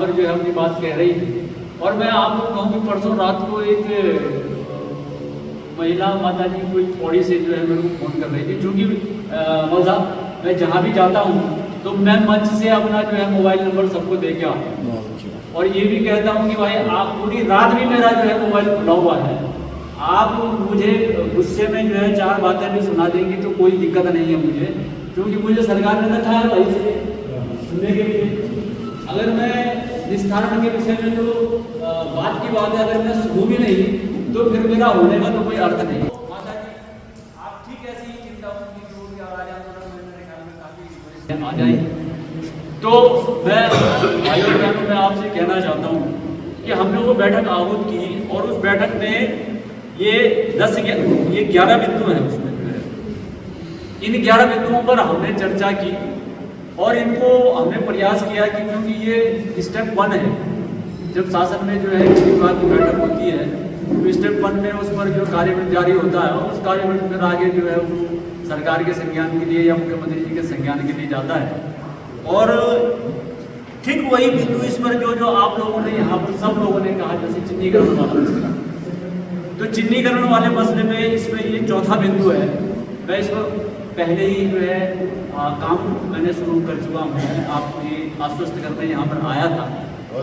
पर जो है अपनी बात कह रही थी। और मैं आपको कहूँ कि परसों रात को एक महिला माता जी कोई पौड़ी से जो है मेरे को फ़ोन कर रही थी, चूँकि मौजा मैं जहाँ भी जाता हूँ तो मैं मंच से अपना जो है मोबाइल नंबर सबको दे के आता हूँ, और ये भी कहता हूँ कि भाई आप पूरी रात भी मेरा जो है मोबाइल खुला हुआ है, आप मुझे गुस्से में जो है 4 बातें भी सुना देंगी तो कोई दिक्कत नहीं है मुझे, क्योंकि मुझे सरकार ने रखा है भाई से सुनने के लिए। अगर मैं निस्तारण के विषय में जो बात की बात है अगर मैं सुनूँ भी नहीं तो फिर मेरा होने का तो कोई अर्थ नहीं। माता जी आप ठीक ऐसी ही चिंता होगी जो कि आवाज़ मेरे ख्याल में काफ़ी आ जाएगी। तो मैं भाइयों बहनों मैं आपसे कहना चाहता हूँ कि हम लोगों को बैठक आहूत की और उस बैठक में ये 11 बिंदु हैं उसमें जो है इन 11 बिंदुओं पर हमने चर्चा की और इनको हमने प्रयास किया कि क्योंकि ये स्टेप 1 है, जब शासन में जो है किसी बात की बैठक होती है तो स्टेप 1 में उस पर जो कार्यक्रम जारी होता है और उस कार्यक्रम में आगे जो है वो सरकार के संज्ञान के लिए या मुख्यमंत्री जी के संज्ञान के लिए जाता है। और ठीक वही बिंदु इस पर जो आप लोगों ने यहाँ पर सब लोगों ने कहा, जैसे चिन्हीकरण वाला मसला, तो चिन्हीकरण वाले मसले में इसमें ये चौथा बिंदु है। मैं इस पर पहले ही जो है काम मैंने शुरू कर चुका हूँ, आपको ये आश्वस्त करने यहाँ पर आया था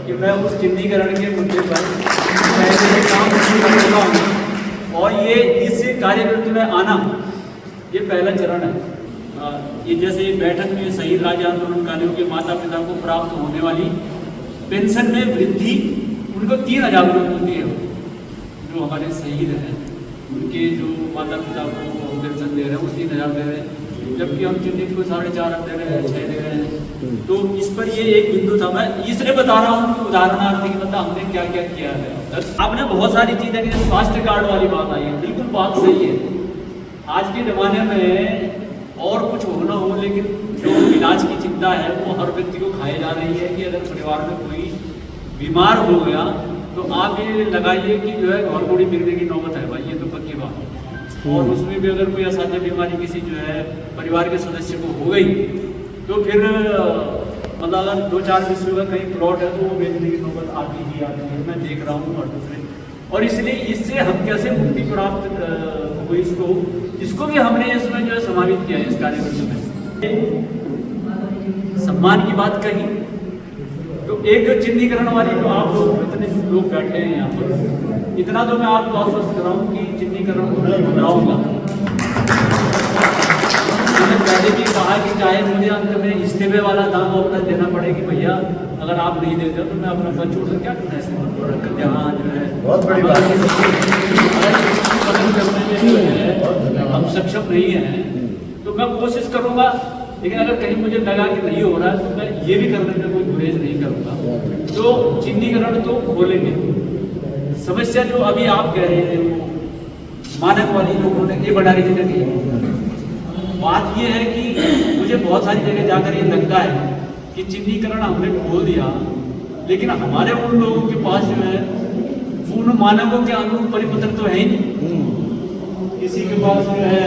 कि मैं उस चिन्हीकरण के मुद्दे पर पहले ही काम शुरू कर चुका हूँ और ये इस कार्यक्रम में आना ये पहला चरण है। ये जैसे बैठक में शहीद राज्य आंदोलनकारियों के माता पिता को प्राप्त होने वाली पेंशन में वृद्धि उनको 3,000 रुपये मिलती है, जो हमारे शहीद हैं उनके जो माता पिता को हम पेंशन दे रहे हैं वो 3,000 दे रहे हैं, जबकि हम चिन्हित को 4.5 दे रहे हैं, 6 दे रहे हैं। तो इस पर ये एक बिंदु था। मैं इसलिए बता रहा हूँ कि उदाहरणार्थ की मतलब हमने क्या क्या किया है। आपने बहुत सारी चीज़ें की, स्वास्थ्य कार्ड वाली बात आई है, बिल्कुल बात सही है। आज के ज़माने में और कुछ हो ना हो लेकिन जो इलाज की चिंता है वो हर व्यक्ति को खाई जा रही है कि अगर परिवार में कोई बीमार हो गया तो आप ये लगाइए कि जो है घोड़बूढ़ी बिगड़ने की नौबत है भाई, ये तो पक्की बात है। और उसमें भी अगर कोई असाध्य बीमारी किसी जो है परिवार के सदस्य को हो गई तो फिर मतलब अगर 2-4 विश्व का कहीं प्लॉट है तो वो बेचने की नौबत आती ही आती है, मैं देख रहा हूँ। और दूसरे और इसलिए इससे हम कैसे मुक्ति प्राप्त हो, इसको भी हमने इसमें जो है समावित किया है इस कार्यक्रम में। सम्मान की बात कही तो एक जो चिन्हीकरण वाली जो आप लोग इतने लोग बैठे हैं यहाँ पर, इतना तो मैं आपको आश्वस्त कराऊँ कि चिन्हीकरण को मैं बनाऊँगा। मैंने पहले भी कहा कि चाहे मुझे अंत में इस्तीफे वाला दाम अपना देना पड़े कि भैया अगर आप नहीं देते तो मैं अपना पद छोड़ कर क्या करना है, यहाँ जो है बहुत बड़ी बात है, हम सक्षम नहीं हैं तो मैं कोशिश करूँगा। लेकिन अगर कहीं मुझे लगा कि नहीं हो रहा है तो मैं ये भी करने में कोई गुरेज नहीं करूँगा। तो चिन्हीकरण तो खोलेंगे। समस्या जो अभी आप कह रहे थे वो मानक वाली लोगों ने ये बनारी जी ने कही, बात ये है कि मुझे बहुत सारी जगह जाकर ये लगता है कि चिन्हीकरण हमने खोल दिया लेकिन हमारे उन लोगों के पास जो है उन मानकों के अनुरूप परिपत्र तो है ही नहीं। किसी के पास जो है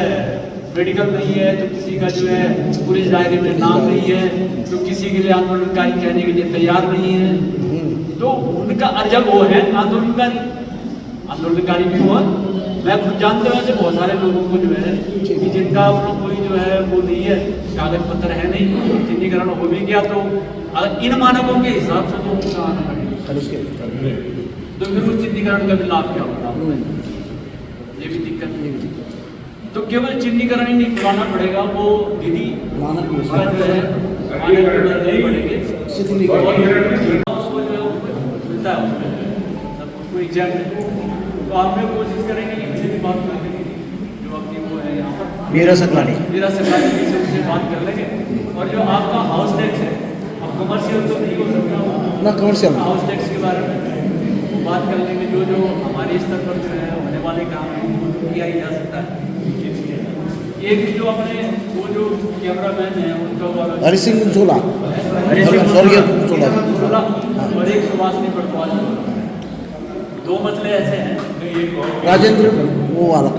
मेडिकल नहीं है तो किसी का जो है पुलिस डायरी में नाम नहीं है तो किसी के लिए आंदोलनकारी कहने के लिए तैयार नहीं है। तो उनका जब वो है आंदोलनकारी भी हुआ, मैं खुद जानता हूँ ऐसे बहुत सारे लोगों को जो है कि जिनका कोई जो है वो नहीं है, कागज पत्र है नहीं, चिन्हीकरण हो भी गया तो अगर इन मानकों के हिसाब से तो उनका आना पड़ेगा तो फिर उस चिन्हीकरण का भी लाभ क्या होगा, ये भी दिक्कत नहीं। तो केवल चिन्हीकरण ही नहीं कराना पड़ेगा, वो विधि उसका जो है नहीं पड़ेंगे उसको जो है मिलता है उसको एग्जाम। तो आप लोग कोशिश करेंगे कि किसी भी बात करने की जो अपनी वो है यहाँ पर मेरा सरकारी से उनसे बात कर लेंगे। और जो आपका हाउस टैक्स है, अब कमर्शियल तो नहीं हो सकता ना, कमर्शियल हाउस टैक्स के बारे में बात कर लेंगे। जो हमारे स्तर पर जो है होने वाले काम है उनको किया ही जा सकता है। एक जो अपने वो जो कैमरामैन है उनका हरि सिंह सोला और एक सुभाषनी पटवाल, 2 मसले ऐसे हैं। राजेंद्र वो वाला